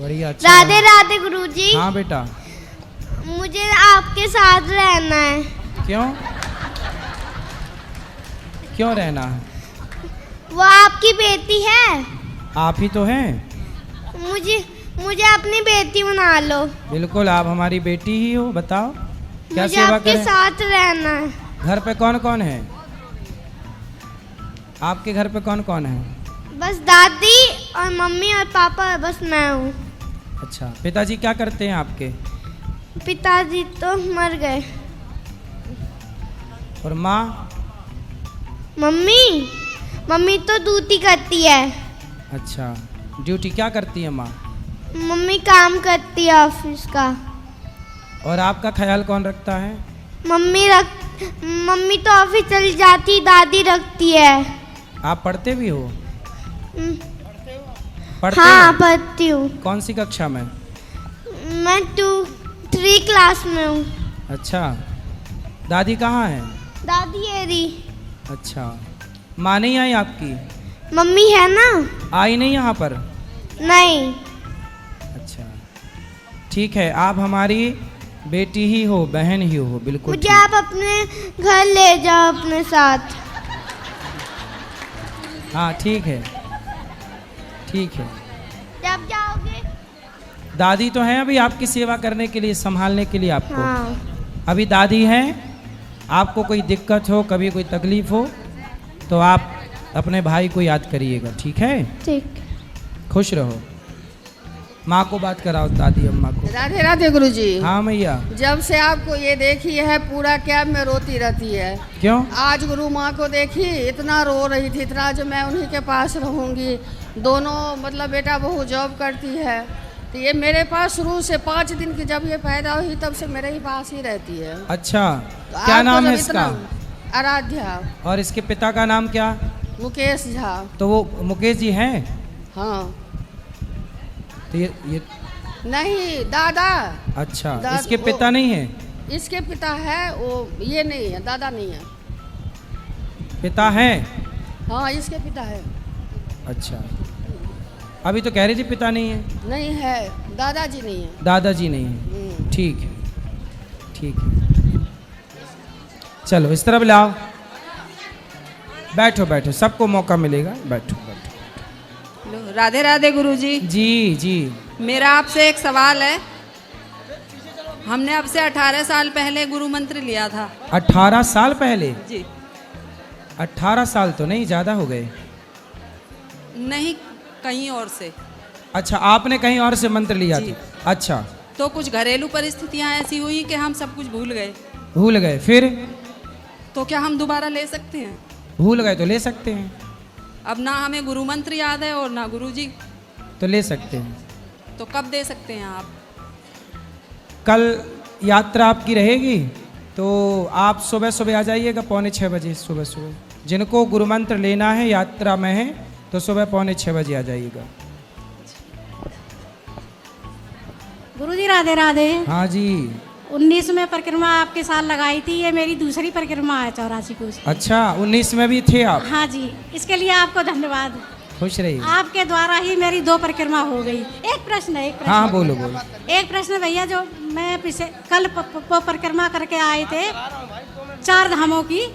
बढ़िया, अच्छा। राधे राधे गुरुजी। हाँ बेटा। मुझे आपके साथ रहना है। क्यों क्यों रहना है? वो आपकी बेटी है। आप ही तो हैं। मुझे अपनी बेटी बना लो। बिल्कुल, आप हमारी बेटी ही हो। बताओ क्या मुझे सेवा आपके करें? साथ रहना है। घर पे कौन कौन है? आपके घर पे कौन कौन है? बस दादी और मम्मी और पापा, बस मैं हूँ। अच्छा, पिताजी क्या करते हैं आपके? पिताजी तो मर गए। और माँ? मम्मी तो ड्यूटी करती है। अच्छा, ड्यूटी क्या करती है माँ? मम्मी काम करती है ऑफिस का। और आपका ख्याल कौन रखता है? मम्मी तो ऑफिस चली जाती, दादी रखती है। आप पढ़ते भी हो? हम्म, पढ़ते हाँ हो? पढ़ती हूँ। कौन सी कक्षा में? मैं 3 क्लास में हूँ। अच्छा, दादी कहाँ है? दादी है री। अच्छा, माँ नहीं आई आपकी? मम्मी है ना। आई नहीं यहाँ पर? नहीं। अच्छा, ठीक है, आप हमारी बेटी ही हो, बहन ही हो। बिल्कुल मुझे ठीक। आप अपने घर ले जाओ अपने साथ। हाँ ठीक है, ठीक है। जब जाओगे? दादी तो हैं अभी आपकी सेवा करने के लिए, संभालने के लिए आपको। हाँ। अभी दादी हैं। आपको कोई दिक्कत हो, कभी कोई तकलीफ हो तो आप अपने भाई को याद करिएगा, ठीक है? ठीक। खुश रहो। माँ को बात कराओ, दादी अम्मा को। राधे राधे गुरुजी। हाँ मैया। जब से आपको ये देखी है पूरा कैब में रोती रहती है। क्यों? आज गुरु माँ को देखी, इतना रो रही थी, इतना जो मैं उन्हीं के पास रहूँगी। दोनों मतलब बेटा बहू जॉब करती है, तो ये मेरे पास शुरू से 5 दिन की जब ये पैदा हुई तब से मेरे ही पास ही रहती है। अच्छा, तो क्या आपको नाम है जब इसका? इतना- आराध्या। और इसके पिता का नाम क्या? मुकेश झा। तो वो मुकेश जी हैं? हाँ। तो ये नहीं, दादा। अच्छा, दादा- इसके पिता नहीं है? इसके पिता है, वो ये नहीं है, दादा नहीं है। पिता है? हाँ, इसके पिता है। अच्छा, अभी तो कह रही थी पिता नहीं है। नहीं है, दादाजी नहीं है। दादाजी नहीं है, ठीक है, ठीक है। चलो इस तरफ लाओ, बैठो बैठो, सबको मौका मिलेगा, बैठो बैठो। राधे राधे गुरुजी। जी जी। मेरा आपसे एक सवाल है। हमने अब से 18 साल पहले गुरु मंत्र लिया था। 18 साल पहले? जी। 18 साल तो नहीं, ज़्यादा हो गए। नहीं, कहीं और से। अच्छा, आपने कहीं और से मंत्र लिया जी। था? अच्छा। तो कुछ घरेलू परिस्थितियां ऐसी हुई कि हम सब कुछ भूल गए। भूल गए, फिर? तो क्या हम दोबारा ले सकते हैं? भूल गए तो ले सकते हैं। अब ना हमें गुरु मंत्र याद है और ना गुरुजी। तो ले सकते हैं। तो कब दे सकते हैं आप? कल यात्रा आपकी रहेगी तो आप सुबह सुबह आ जाइएगा, 5:45 बजे सुबह सुबह। जिनको गुरु मंत्र लेना है, यात्रा में है, तो सुबह 5:45 बजे आ जाइएगा। गुरुजी राधे राधे। हाँ जी। 19 परिक्रमा आपके साथ लगाई थी, ये मेरी दूसरी परिक्रमा है 84 कोस की। अच्छा, 19 में भी थे आप? हाँ जी, इसके लिए आपको धन्यवाद। खुश रहिए। आपके द्वारा ही मेरी 2 परिक्रमा हो गई। एक प्रश्न है, एक प्रश्न। हाँ बोलो बोलो। एक प्रश्न भैया, जो मैं कल परिक्रमा करके आए थे 4 धामों की,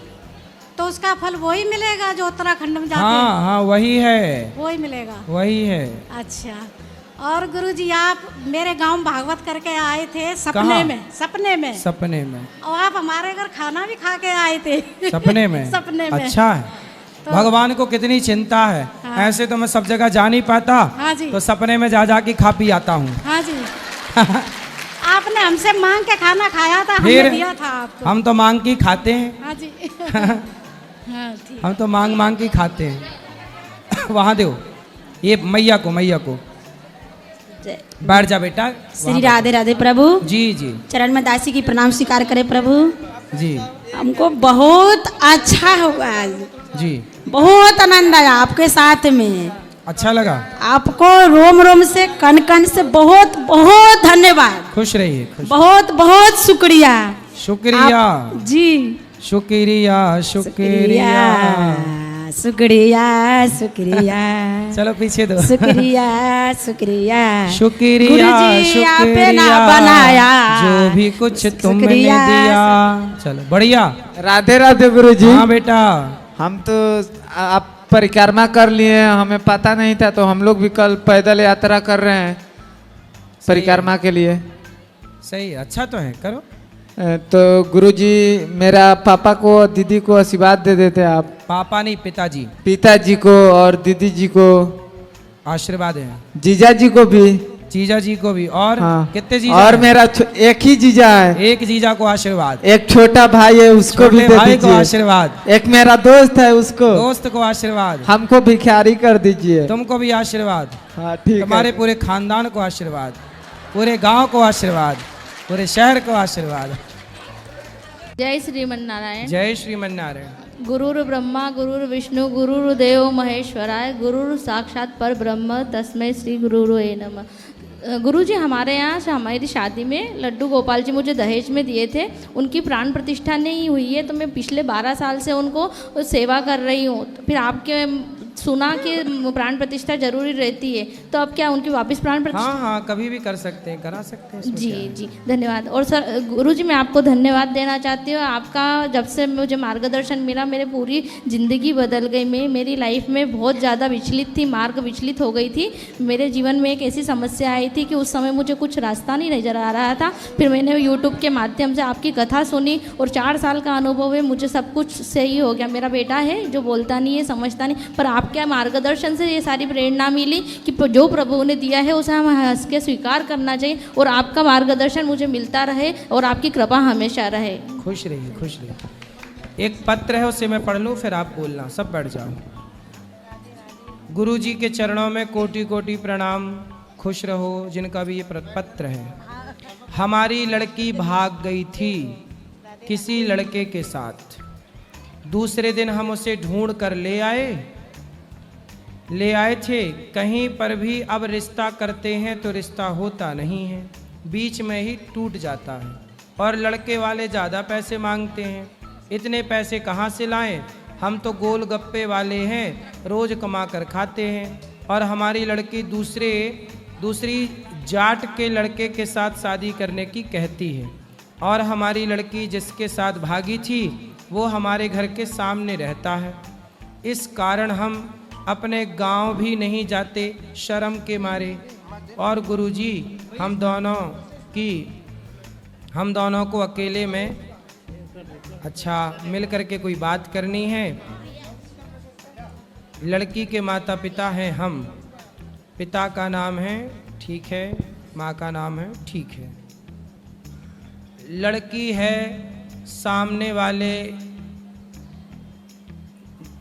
तो उसका फल वही मिलेगा जो उत्तराखंड में जाते हैं? हाँ हाँ, वही है, वही मिलेगा। वही है। अच्छा, और गुरुजी आप मेरे गांव भागवत करके आए थे सपने कहाँ? में। सपने में। सपने में? और आप हमारे घर खाना भी खा के आए थे। सपने में? सपने में। अच्छा है। तो भगवान को कितनी चिंता है। हाँ। ऐसे तो मैं सब जगह जा नहीं पाता। हाँ जी। तो सपने में जा जा के खा पी आता हूँ। हाँ जी। आपने हमसे मांग के खाना खाया था, फिर हमने दिया था आपको। हम तो मांग के खाते हैं। हाँ जी। हाँ ठीक। हम तो मांग मांग के खाते हैं। वहाँ दो ये मैया को। बैठ जा बेटा। श्री राधे राधे प्रभु। जी जी चरण में दासी की प्रणाम स्वीकार करें प्रभु। जी हमको बहुत अच्छा हुआ आज, जी। बहुत आनंद आया आपके साथ में। अच्छा लगा? आपको रोम रोम से कन कन से बहुत बहुत धन्यवाद। खुश रहिए, खुश। बहुत बहुत शुक्रिया। शुक्रिया जी। शुक्रिया शुक्रिया शुक्रिया शुक्रिया चलो पीछे दो। शुक्रिया शुक्रिया शुक्रिया गुरुजी आपने ना शुक्रिया बनाया जो भी कुछ तुमने शुक्रिया, दिया। चलो बढ़िया। राधे राधे गुरुजी। हाँ बेटा। हम तो आप परिक्रमा कर लिए, हमें पता नहीं था, तो हम लोग भी कल पैदल यात्रा कर रहे हैं परिक्रमा के लिए। सही, अच्छा तो है, करो। तो गुरुजी मेरा पापा को दीदी को आशीर्वाद दे देते आप। पापा नहीं, पिताजी। पिताजी को और दीदी जी को आशीर्वाद है। जीजा जी को भी। जीजा जी को भी। और हाँ। कितने जीजा और हैं? मेरा एक ही जीजा है। एक जीजा को आशीर्वाद। एक छोटा भाई है, उसको भी छोटे दे भाई को दीजिए। आशीर्वाद। एक मेरा दोस्त है, उसको। दोस्त को आशीर्वाद। हमको भिखारी कर दीजिए। तुमको भी आशीर्वाद। हाँ ठीक तुम्हारे है। पूरे खानदान को आशीर्वाद, पूरे गांव को आशीर्वाद, पूरे शहर को आशीर्वाद। जय श्रीमन नारायण। जय श्रीमन नारायण। गुरुर् ब्रह्मा गुरुर्विष्णु गुरुर्देव महेश्वराय गुरुर् साक्षात पर ब्रह्म तस्मै श्री गुरुर्वे नमः। गुरुजी हमारे यहाँ से हमारी शादी में लड्डू गोपाल जी मुझे दहेज में दिए थे, उनकी प्राण प्रतिष्ठा नहीं हुई है, तो मैं पिछले 12 साल से उनको सेवा कर रही हूँ। तो फिर आपके सुना कि प्राण प्रतिष्ठा जरूरी रहती है, तो अब क्या उनकी वापस प्राण प्रतिष्ठा? हाँ हाँ, कभी भी कर सकते हैं, करा सकते हैं। इसमें जी क्या है? जी धन्यवाद। और सर गुरुजी मैं आपको धन्यवाद देना चाहती हूँ। आपका जब से मुझे मार्गदर्शन मिला, मेरे पूरी ज़िंदगी बदल गई। मैं मेरी लाइफ में बहुत ज़्यादा विचलित थी, मार्ग विचलित हो गई थी। मेरे जीवन में एक ऐसी समस्या आई थी कि उस समय मुझे कुछ रास्ता नहीं नजर आ रहा था। फिर मैंने यूट्यूब के माध्यम से आपकी कथा सुनी और 4 साल का अनुभव है, मुझे सब कुछ सही हो गया। मेरा बेटा है जो बोलता नहीं है, समझता नहीं, पर आपके मार्गदर्शन से ये सारी प्रेरणा मिली कि जो प्रभु ने दिया है उसे हम हंस के स्वीकार करना चाहिए, और आपका मार्गदर्शन मुझे मिलता रहे और आपकी कृपा हमेशा रहे। खुश रहिए, खुश रहिए। एक पत्र है, उसे मैं पढ़ लूँ, फिर आप बोलना। सब बैठ जाओ। गुरु जी के चरणों में कोटि कोटि प्रणाम। खुश रहो जिनका भी ये पत्र है। हमारी लड़की भाग गई थी किसी लड़के के साथ। दूसरे दिन हम उसे ढूंढ कर ले आए थे। कहीं पर भी अब रिश्ता करते हैं तो रिश्ता होता नहीं है, बीच में ही टूट जाता है। और लड़के वाले ज़्यादा पैसे मांगते हैं। इतने पैसे कहाँ से लाएं? हम तो गोल गप्पे वाले हैं, रोज़ कमा कर खाते हैं। और हमारी लड़की दूसरी जाट के लड़के के साथ शादी करने की कहती है। और हमारी लड़की जिसके साथ भागी थी वो हमारे घर के सामने रहता है। इस कारण हम अपने गांव भी नहीं जाते शर्म के मारे। और गुरुजी हम दोनों को अकेले में मिल करके कोई बात करनी है। लड़की के माता पिता हैं हम। पिता का नाम है ठीक है, माँ का नाम है ठीक है। लड़की है सामने वाले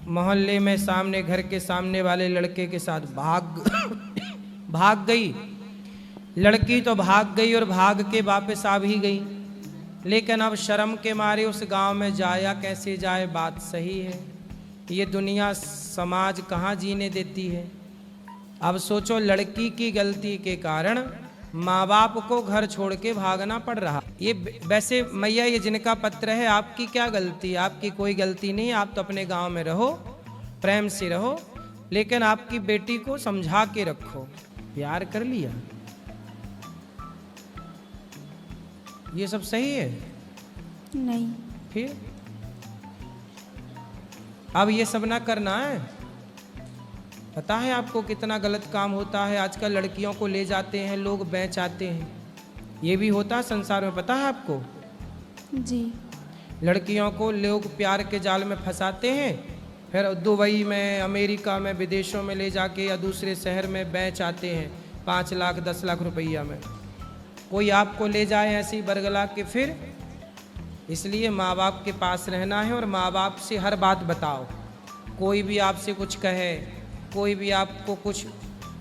मोहल्ले में, सामने घर के सामने वाले लड़के के साथ भाग गई। लड़की तो भाग गई और भाग के वापस आ भी गई, लेकिन अब शर्म के मारे उस गांव में जाया कैसे जाए? बात सही है, ये दुनिया समाज कहाँ जीने देती है। अब सोचो, लड़की की गलती के कारण माँ बाप को घर छोड़ के भागना पड़ रहा। ये वैसे मैया, ये जिनका पत्र है, आपकी क्या गलती? आपकी कोई गलती नहीं। आप तो अपने गांव में रहो, प्रेम से रहो, लेकिन आपकी बेटी को समझा के रखो। प्यार कर लिया, ये सब सही है? नहीं। फिर अब ये सब ना करना है। पता है आपको कितना गलत काम होता है? आजकल लड़कियों को ले जाते हैं लोग, बेच आते हैं। ये भी होता है संसार में, पता है आपको? जी। लड़कियों को लोग प्यार के जाल में फंसाते हैं, फिर दुबई में, अमेरिका में, विदेशों में ले जाके या दूसरे शहर में बेच आते हैं 5 लाख 10 लाख रुपया में। कोई आपको ले जाए ऐसी बरगला के, फिर इसलिए माँ बाप के पास रहना है और माँ बाप से हर बात बताओ। कोई भी आपसे कुछ कहे, कोई भी आपको कुछ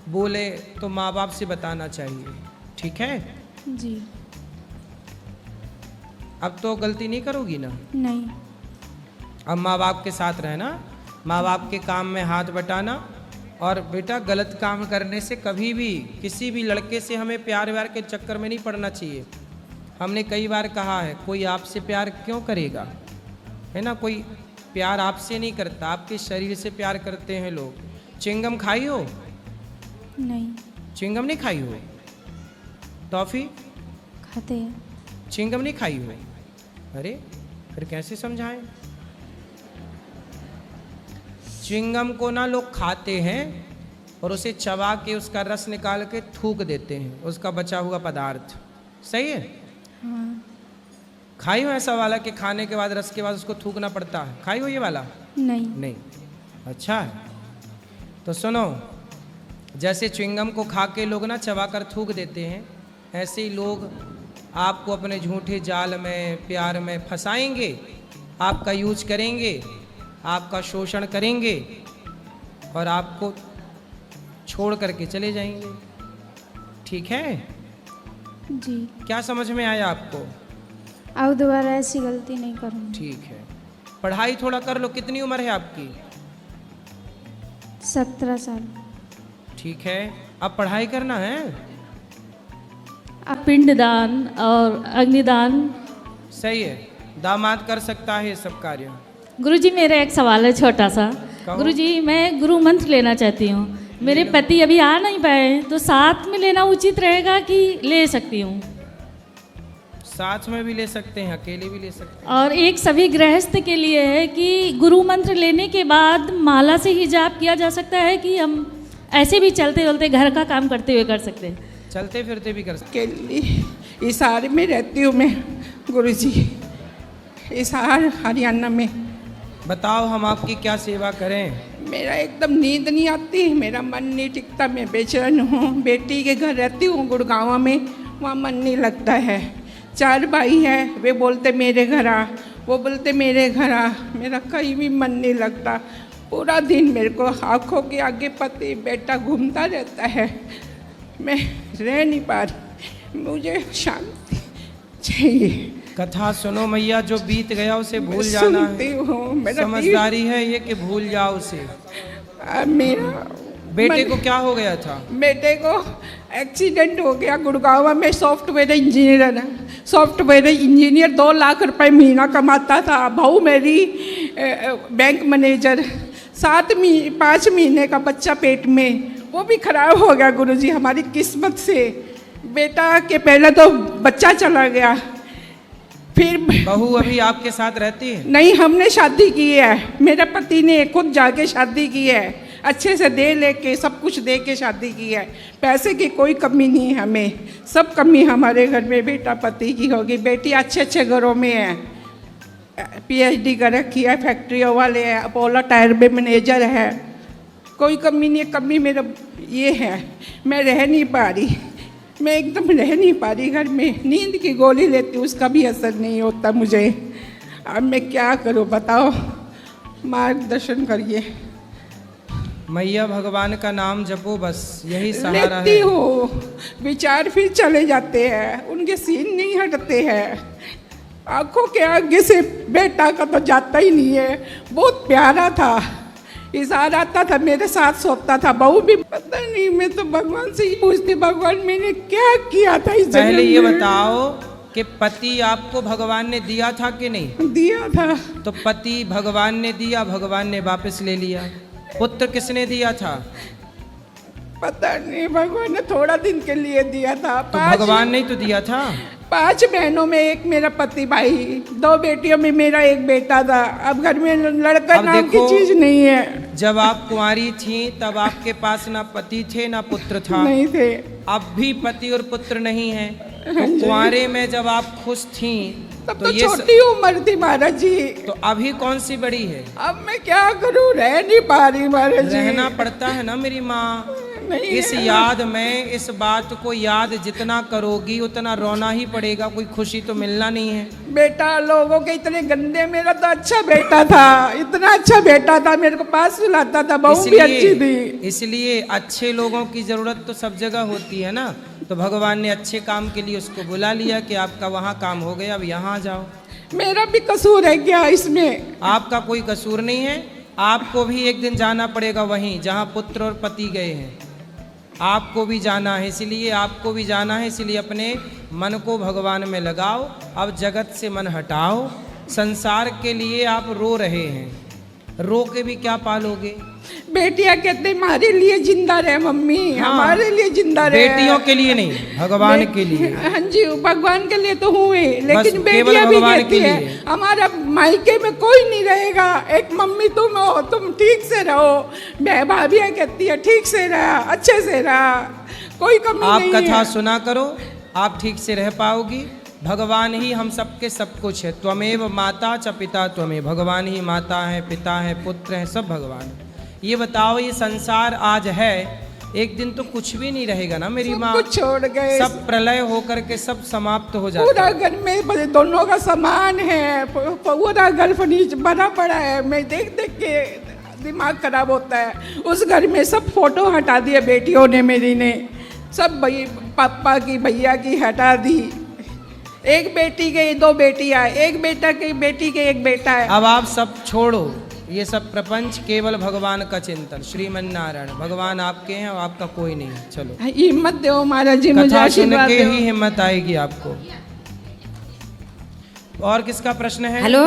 बोले तो माँ बाप से बताना चाहिए, ठीक है? जी। अब तो गलती नहीं करोगी ना? नहीं। अब माँ बाप के साथ रहना, माँ बाप के काम में हाथ बटाना। और बेटा, गलत काम करने से कभी भी किसी भी लड़के से हमें प्यार व्यार के चक्कर में नहीं पड़ना चाहिए। हमने कई बार कहा है, कोई आपसे प्यार क्यों करेगा, है ना? कोई प्यार आपसे नहीं करता, आपके शरीर से प्यार करते हैं लोग। चिंगम खाई हो? नहीं चिंगम नहीं खाई हो? टॉफी खाते हैं। चिंगम नहीं खाई हो? अरे फिर कैसे समझाएं? चिंगम को ना लोग खाते हैं और उसे चबा के उसका रस निकाल के थूक देते हैं, उसका बचा हुआ पदार्थ। सही है? हाँ खाई हो ऐसा वाला कि खाने के बाद रस के बाद उसको थूकना पड़ता है? खाई हो ये वाला? नहीं। नहीं। अच्छा है, तो सुनो, जैसे च्युइंगम को खा के लोग ना चबा कर थूक देते हैं, ऐसे ही लोग आपको अपने झूठे जाल में, प्यार में फंसाएंगे, आपका यूज करेंगे, आपका शोषण करेंगे और आपको छोड़ करके चले जाएंगे। ठीक है? जी क्या समझ में आया आपको? अब दोबारा ऐसी गलती नहीं करूँगी। ठीक है, पढ़ाई थोड़ा कर लो। कितनी उम्र है आपकी? 17 साल। ठीक है, अब पढ़ाई करना है। पिंडदान और अग्निदान। सही है, दामाद कर सकता है ये सब कार्य। गुरुजी मेरा एक सवाल है छोटा सा। कहो। गुरुजी मैं गुरु मंत्र लेना चाहती हूँ, मेरे पति अभी आ नहीं पाए, तो साथ में लेना उचित रहेगा कि ले सकती हूँ? साथ में भी ले सकते हैं, अकेले भी ले सकते हैं। और एक सभी गृहस्थ के लिए है कि गुरु मंत्र लेने के बाद माला से ही जाप किया जा सकता है कि हम ऐसे भी चलते चलते घर का काम करते हुए कर सकते हैं? चलते फिरते भी कर सकते के लिए हिसार में रहती हूँ मैं गुरुजी, हिसार हरियाणा में। हैं। बताओ हम आपकी क्या सेवा करें? मेरा एकदम नींद नहीं आती, मेरा मन नहीं टिकता, मैं बेचैन हूँ। बेटी के घर रहती हूँ गुड़गांव में, वहाँ मन नहीं लगता है। 4 भाई हैं, वे बोलते मेरे घर आ, वो बोलते मेरे घर आ, मेरा कहीं भी मन नहीं लगता। पूरा दिन मेरे को आँखों के आगे पति बेटा घूमता रहता है, मैं रह नहीं पा रही, मुझे शांति चाहिए। कथा सुनो मैया, जो बीत गया उसे भूल जाना सुनती है। हूँ, मेरा समझदारी है ये कि भूल जाओ उसे। मेरा बेटे को क्या हो गया था? बेटे को एक्सीडेंट हो गया गुड़गांव में। सॉफ्टवेयर इंजीनियर है, सॉफ्टवेयर इंजीनियर 2 लाख रुपए महीना कमाता था। बहू मेरी बैंक मैनेजर। 5 महीने का बच्चा पेट में, वो भी खराब हो गया गुरुजी हमारी किस्मत से। बेटा के पहले तो बच्चा चला गया, फिर बहू अभी आपके साथ रहती है? नहीं, हमने शादी की है, मेरे पति ने खुद जाके शादी की है, अच्छे से दे लेके सब कुछ दे के शादी की है। पैसे की कोई कमी नहीं है हमें, सब कमी हमारे घर में बेटा पति की होगी। बेटी अच्छे अच्छे घरों में है, PhD कर रखी है, फैक्ट्रियों वाले है, अपोलो टायर में मैनेजर है, कोई कमी नहीं है। कमी मेरा ये है, मैं रह नहीं पा रही, मैं एकदम रह नहीं पा रही घर में। नींद की गोली लेती हूँ, उसका भी असर नहीं होता मुझे। अब मैं क्या करूँ बताओ, मार्गदर्शन करिए। मैया भगवान का नाम जपो, बस यही सहारा लेती है। हूँ, विचार फिर चले जाते हैं, उनके सीन नहीं हटते हैं। आंखों के आगे से बेटा का तो जाता ही नहीं है, बहुत प्यारा था, इज़हार आता था, मेरे साथ सोता था। बहू भी पता नहीं, मैं तो भगवान से ही पूछती, भगवान मैंने क्या किया था इस पहले जन्म ये में? बताओ कि पति आपको भगवान ने दिया था कि नहीं? दिया था। तो पति भगवान ने दिया, भगवान ने वापस ले लिया। पुत्र किसने दिया था? पता नहीं, भगवान ने थोड़ा दिन के लिए दिया था। तो भगवान ने ही तो दिया था। 5 बहनों में एक मेरा पति भाई, 2 बेटियों में मेरा एक बेटा था। अब घर में लड़का अब नाम की देखो, चीज नहीं है। जब आप कुंवारी थी तब आपके पास ना पति थे ना पुत्र था। नहीं थे। अब भी पति और पुत्र नहीं है। तो कुंवारे में जब आप खुश थी तब तो तो ये छोटी उम्र थी महाराज जी। तो अभी कौन सी बड़ी है? अब मैं क्या करूं, रह नहीं पा रही महाराज जी। रहना पड़ता है ना मेरी माँ। नहीं इस है। याद में, इस बात को याद जितना करोगी उतना रोना ही पड़ेगा, कोई खुशी तो मिलना नहीं है। बेटा लोगों के इतने गंदे, मेरा तो अच्छा बेटा था, इतना अच्छा बेटा था, मेरे को पास सुलाता था, बहू भी अच्छी थी। इसलिए अच्छे लोगों की जरूरत तो सब जगह होती है ना। तो भगवान ने अच्छे काम के लिए उसको बुला लिया कि आपका वहाँ काम हो गया, अब यहाँ आ जाओ। मेरा भी कसूर है क्या इसमें? आपका कोई कसूर नहीं है। आपको भी एक दिन जाना पड़ेगा वहीं जहाँ पुत्र और पति गए हैं। आपको भी जाना है, इसलिए आपको भी जाना है। इसलिए अपने मन को भगवान में लगाओ। अब जगत से मन हटाओ। संसार के लिए आप रो रहे हैं, रो के भी क्या पालोगे? बेटियां कहते हमारे लिए जिंदा रहे मम्मी, हाँ। हमारे लिए जिंदा रहे। बेटियों के लिए नहीं, भगवान के लिए। हाँ जी, भगवान के लिए तो हुए, बस लेकिन केवल बेटियां भी भगवान कहती के है लिए। हमारा मायके में कोई नहीं रहेगा, एक मम्मी तुम हो, तुम ठीक से रहो। भाभियां कहती है ठीक से रहा, अच्छे से रहा, कोई कमी आप नहीं कथा है। सुना करो, आप ठीक से रह पाओगी। भगवान ही हम सबके सब कुछ है। त्वमेव माता च पिता त्वमेव, भगवान ही माता है, पिता है, पुत्र है, सब भगवान है। ये बताओ, ये संसार आज है, एक दिन तो कुछ भी नहीं रहेगा ना मेरी माँ। कुछ छोड़ गए, सब प्रलय होकर के सब समाप्त हो जाता पूरा है। घर में दोनों का सामान है, पूरा घर फर्नीचर भरा पड़ा है। मैं देख देख के दिमाग खराब होता है। उस घर में सब फोटो हटा दिए बेटियों ने, मेरी ने सब पापा की भैया की हटा दी। एक बेटी के 2 बेटियां, एक बेटा की बेटी के 1 बेटा है। अब आप सब छोड़ो ये सब प्रपंच, केवल भगवान का चिंतन। श्रीमन नारायण, भगवान आपके हैं और आपका कोई नहीं है। चलो हिम्मत दो महाराज जी, मुझे कथा सुन आशीर्वाद के दो। ही हिम्मत आएगी आपको। और किसका प्रश्न है? हेलो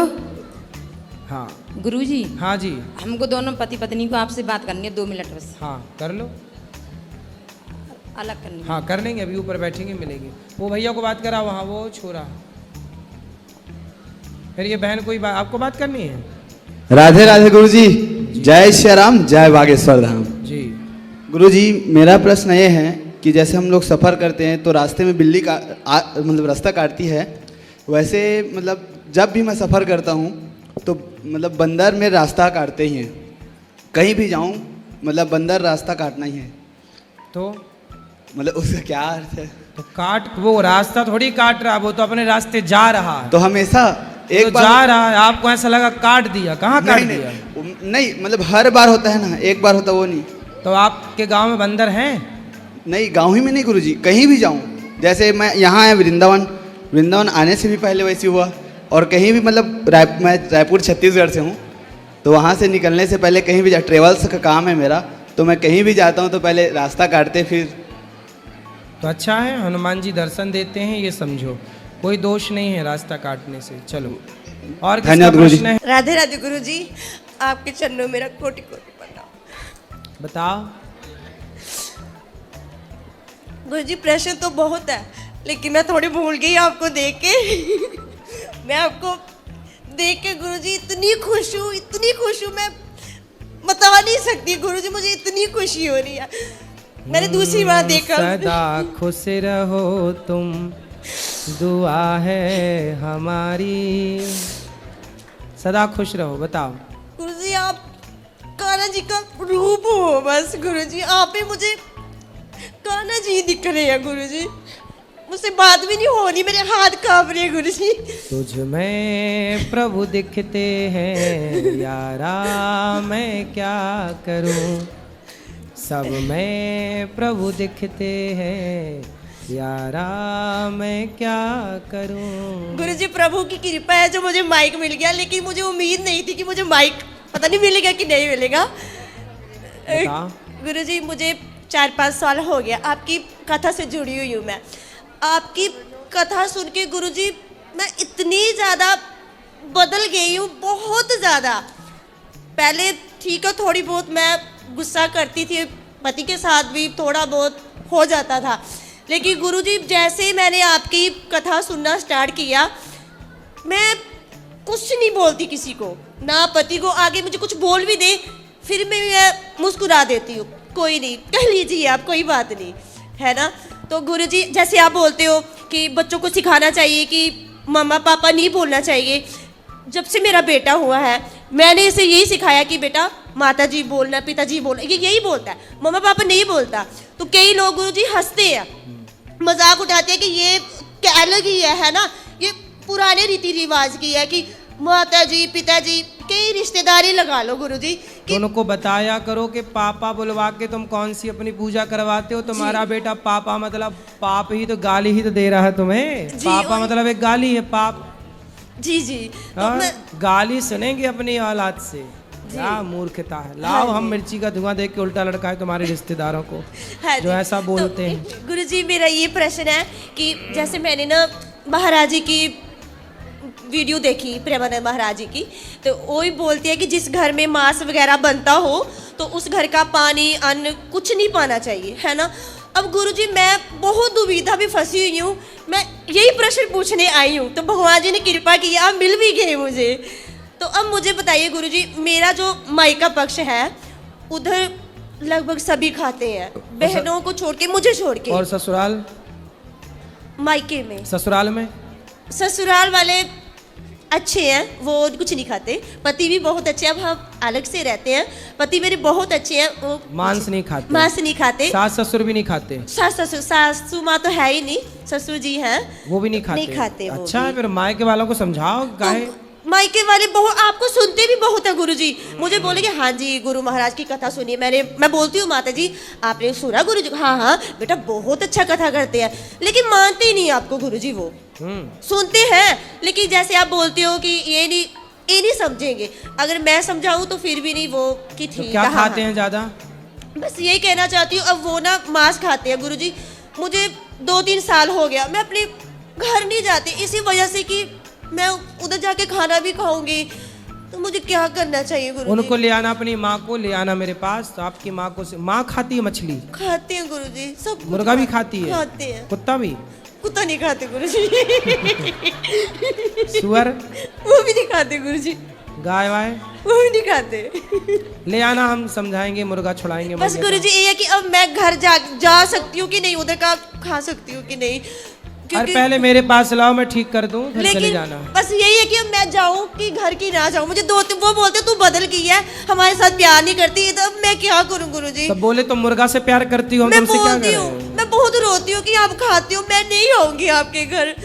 हाँ गुरुजी, हाँ जी, हमको दोनों पति पत्नी को आपसे बात करनी है 2 मिनट बस, हाँ कर लो। अलग करनी है। हाँ कर लेंगे, अभी ऊपर बैठेंगे मिलेंगे। वो भैया को बात करा वहाँ, वो छोरा। फिर ये बहन कोई आपको बात करनी है? राधे राधे गुरुजी, जय श्री राम, जय बागेश्वर धाम। जी गुरुजी, मेरा प्रश्न ये है कि जैसे हम लोग सफ़र करते हैं तो रास्ते में बिल्ली का मतलब रास्ता काटती है, वैसे मतलब जब भी मैं सफ़र करता हूँ तो मतलब बंदर में रास्ता काटते ही हैं। कहीं भी जाऊँ मतलब बंदर रास्ता काटना ही है, तो मतलब उसका क्या अर्थ है? तो काट, वो रास्ता थोड़ी काट रहा, वो तो अपने रास्ते जा रहा है। तो हमेशा एक तो बार जा रहा है, आपको ऐसा लगा काट दिया? कहाँ काट दिया? नहीं मतलब हर बार होता है ना, एक बार होता वो नहीं। तो आपके गांव में बंदर हैं? नहीं, गांव ही में नहीं गुरुजी, कहीं भी जाऊं, जैसे मैं यहाँ है वृंदावन आने से भी पहले वैसे हुआ। और कहीं भी मतलब मैं रायपुर छत्तीसगढ़ से हूँ, तो वहाँ से निकलने से पहले कहीं भी ट्रेवल्स का काम है मेरा, तो मैं कहीं भी जाता हूँ तो पहले रास्ता काटते फिर। तो अच्छा है, हनुमान जी दर्शन देते हैं, ये समझो, कोई दोष नहीं है रास्ता काटने से। चलो और किसका धन्यवाद गुरुजी। प्रश्न है? राधे राधे गुरुजी, आपके चरणों में मेरा कोटि कोटि प्रणाम। बताओ। गुरुजी प्रश्न तो बहुत है, लेकिन मैं थोड़ी भूल गई आपको देख के। मैं आपको देख के गुरुजी इतनी खुश हूँ, मैं बता नहीं सकती गुरुजी, मुझे इतनी खुशी हो रही है। मैंने दूसरी बार देखा। सदा खुश रहो तुम, दुआ है हमारी। सदा खुश रहो। बताओ गुरुजी, आप कान्हा जी का रूप हो बस। गुरुजी आप ही मुझे कान्हा जी दिख रहे हैं। गुरुजी मुझसे बात भी नहीं हो रही, मेरे हाथ कांप रहे हैं। गुरुजी तुझ में प्रभु दिखते हैं यारा, मैं क्या करूं, सब में प्रभु दिखते हैं यारा, मैं क्या करूं। गुरुजी प्रभु की कृपा है जो मुझे माइक मिल गया, लेकिन मुझे उम्मीद नहीं थी कि मुझे माइक पता नहीं मिलेगा कि नहीं मिलेगा। गुरुजी मुझे 4-5 साल हो गया आपकी कथा से जुड़ी हुई हूँ मैं। आपकी कथा सुन के गुरुजी मैं इतनी ज़्यादा बदल गई हूँ, बहुत ज़्यादा। पहले ठीक है, थोड़ी बहुत मैं गुस्सा करती थी, पति के साथ भी थोड़ा बहुत हो जाता था, लेकिन गुरुजी जैसे ही मैंने आपकी कथा सुनना स्टार्ट किया, मैं कुछ नहीं बोलती किसी को, ना पति को। आगे मुझे कुछ बोल भी दे फिर मैं मुस्कुरा देती हूँ, कोई नहीं, कह लीजिए आप, कोई बात नहीं, है ना। तो गुरुजी जैसे आप बोलते हो कि बच्चों को सिखाना चाहिए कि मम्मा पापा नहीं बोलना चाहिए, जब से मेरा बेटा हुआ है मैंने इसे यही सिखाया कि बेटा माता जी बोलना, पिताजी बोलना, ये यही बोलता है, मम्मा पापा नहीं बोलता। तो कई लोग गुरुजी हंसते हैं, मजाक उठाते हैं कि ये क्या अलग ही है ना, ये पुराने रीति रिवाज की है कि माता जी पिताजी, कई रिश्तेदारी लगा लो गुरुजी। तो उनको बताया करो कि पापा बुलवा के तुम कौन सी अपनी पूजा करवाते हो, तुम्हारा बेटा पापा मतलब पाप ही तो, गाली ही तो दे रहा है तुम्हें। पापा मतलब एक गाली है, पाप। जी जी तो गाली सुनेंगे अपनी औलाद से, क्या मूर्खता है। लाओ हम मिर्ची का धुआं देख के उल्टा लड़का है तुम्हारे रिश्तेदारों को जो ऐसा बोलते हैं। गुरुजी मेरा ये प्रश्न है कि जैसे मैंने ना महाराज जी की वीडियो देखी प्रेमानंद महाराज जी की, तो वो ही बोलती है कि जिस घर में मांस वगैरह बनता हो तो उस घर का पानी अन्न कुछ नहीं पाना चाहिए, है ना। अब गुरुजी मैं बहुत दुविधा में फंसी हुई हूँ, मैं यही प्रश्न पूछने आई हूँ, तो भगवान जी ने कृपा की, आप मिल भी गए मुझे। तो अब मुझे बताइए गुरुजी, मेरा जो मायका पक्ष है उधर लगभग सभी खाते हैं, बहनों को छोड़ के, मुझे छोड़ के। और ससुराल? मायके में, ससुराल में? ससुराल वाले अच्छे हैं, वो कुछ नहीं खाते। पति भी बहुत अच्छे हैं, अब हम अलग से रहते हैं, पति मेरे बहुत अच्छे हैं, वो मांस नहीं खाते? मांस नहीं खाते। सास ससुर भी नहीं खाते? सासू माँ तो है ही नहीं, ससुर जी हैं, वो भी नहीं खाते? नहीं खाते वो अच्छा है, भी। फिर मायके वालों को समझाओ काहे। मायके वाले बहुत आपको सुनते भी बहुत है गुरुजी, मुझे बोले कि हाँ जी गुरु महाराज की कथा सुनिए। मैं बोलती हूँ माता जी आपने सुना गुरुजी? हाँ हाँ बेटा बहुत अच्छा कथा करते हैं, लेकिन मानते ही नहीं आपको गुरुजी। वो सुनते हैं लेकिन जैसे आप बोलते हो कि ये नहीं समझेंगे, अगर मैं समझाऊं तो फिर भी नहीं वो कि ठीक तो क्या है, खाते हाँ, हैं ज्यादा? बस यही कहना चाहती हूँ। अब वो ना मांस खाते हैं गुरुजी, मुझे 2-3 साल हो गया, मैं अपने घर नहीं जाती इसी वजह से कि मैं उधर जाके खाना भी खाऊंगी, तो मुझे क्या करना चाहिए गुरुजी? उनको ले आना, अपनी माँ को ले आना मेरे पास। तो आपकी माँ को माँ खाती है मछली? खाते हैं गुरुजी, सब कुछ मुर्गा भी खाती है? खाते हैं। कुत्ता भी? कुत्ता नहीं खाते गुरुजी। सुअर? वो भी नहीं खाते गुरुजी। गाय वाय? वो भी नहीं खाते। ले आना, हम समझाएंगे, मुर्गा छुड़ाएंगे। बस गुरुजी ये है कि अब मैं घर जा सकती हूँ कि नहीं, उधर का खा सकती हूँ कि नहीं, और पहले मेरे पास लाओ, मैं ठीक कर दूं, फिर चले जाना। बस यही है कि अब मैं जाऊं कि घर की ना जाऊं। मुझे वो बोलते तू बदल गई है, हमारे साथ प्यार नहीं करती, तो अब मैं क्या करूं गुरुजी? तो बोले तो मुर्गा से प्यार करती हो, हम तुमसे क्या करें? मैं बहुत रोती हूँ कि आप खाती हो, मैं नहीं आऊंगी आपके घर।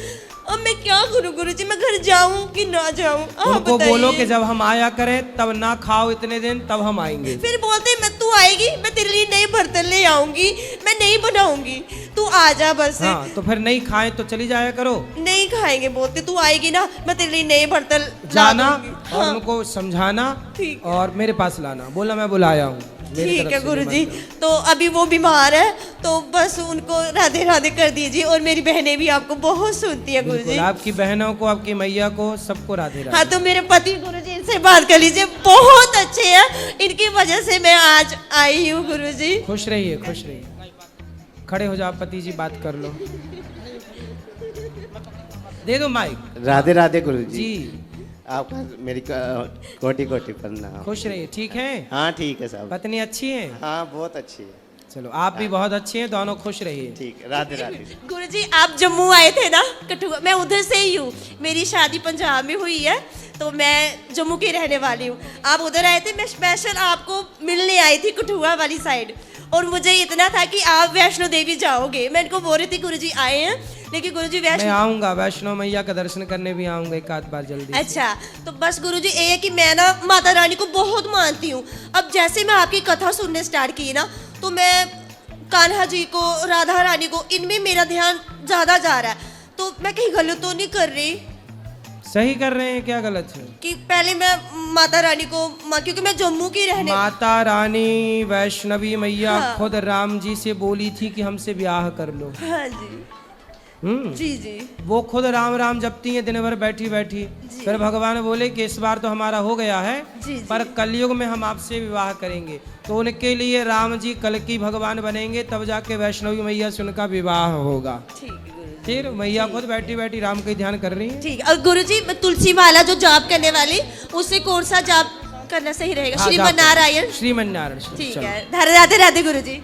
अब मैं क्या करूं गुरुजी, मैं घर जाऊं कि ना जाऊं? उनको बोलो कि जब हम आया करें तब ना खाओ इतने दिन, तब हम आएंगे। फिर बोलते मैं तू आएगी, मैं तेरे लिए नई बर्तन ले आऊंगी, मैं नहीं बनाऊंगी, तू आ जा बस। हाँ, तो फिर नहीं खाए तो चली जाया करो। नहीं खाएंगे, बोलते तू आएगी ना मैं तेरे लिए नए बर्तन जाना हाँ। और उनको समझाना और मेरे पास लाना, बोला मैं बुलाया हूँ। ठीक है गुरुजी। तो अभी वो बीमार है, तो बस उनको राधे राधे कर दीजिए, और मेरी बहनें भी आपको बहुत सुनती है गुरुजी। आपकी बहनों को, आपकी मैया को, सबको राधे राधे। हाँ, तो मेरे पति गुरुजी इनसे बात कर लीजिए, बहुत अच्छे हैं, इनकी वजह से मैं आज आई हूँ गुरुजी। खुश रहिए, खुश रहिए। खड़े हो जाओ, पति जी बात कर लो। दे दो माइक। राधे राधे गुरुजी। जी आपका मेरी कोटि कोटि प्रणाम। खुश रहिए। ठीक है? हाँ ठीक है साहब। पत्नी अच्छी है? हाँ बहुत अच्छी है। चलो आप भी बहुत अच्छे हैं, दोनों खुश रहिए। ठीक है, राधे राधे। गुरुजी आप जम्मू आए थे ना, कठुआ, मैं उधर से ही हूँ, मेरी शादी पंजाब में हुई है, तो मैं जम्मू की रहने वाली हूँ। आप उधर आए थे, मैं स्पेशल आपको मिलने आई थी कठुआ वाली साइड, और मुझे इतना था कि आप वैष्णो देवी जाओगे। मैं इनको बोल रही थी गुरुजी आए हैं, लेकिन गुरुजी मैं वैष्णो आऊंगा, वैष्णो मैया का दर्शन करने भी आऊंगा एक आध बार जल्दी। अच्छा, तो बस गुरुजी ये है कि मैं ना माता रानी को बहुत मानती हूँ। अब जैसे मैं आपकी कथा सुनने स्टार्ट की ना, तो मैं कान्हा जी को, राधा रानी को, इनमें मेरा ध्यान ज्यादा जा रहा है। तो मैं कहीं गलत तो नहीं कर रही? सही कर रहे हैं, क्या गलत है? कि पहले मैं माता रानी को क्योंकि मैं जम्मू की रहने। माता रानी वैष्णवी मैया हाँ। खुद राम जी से बोली थी कि हमसे ब्याह कर लो। हाँ जी। जी जी। वो खुद राम राम जपती हैं दिन भर बैठी बैठी। फिर भगवान बोले कि इस बार तो हमारा हो गया है, पर कलयुग में हम आपसे विवाह करेंगे। तो उनके लिए राम जी कल की भगवान बनेंगे, तब जाके वैष्णवी मैया से उनका विवाह होगा। फिर मैया खुद बैठी बैठी राम का ध्यान कर रही है। ठीक। और गुरुजी तुलसी माला जो जाप करने वाली, उससे कौन सा जाप करना सही रहेगा? हाँ, श्रीमन नारायण। श्रीमन नारायण। ठीक है, राधे राधे गुरुजी।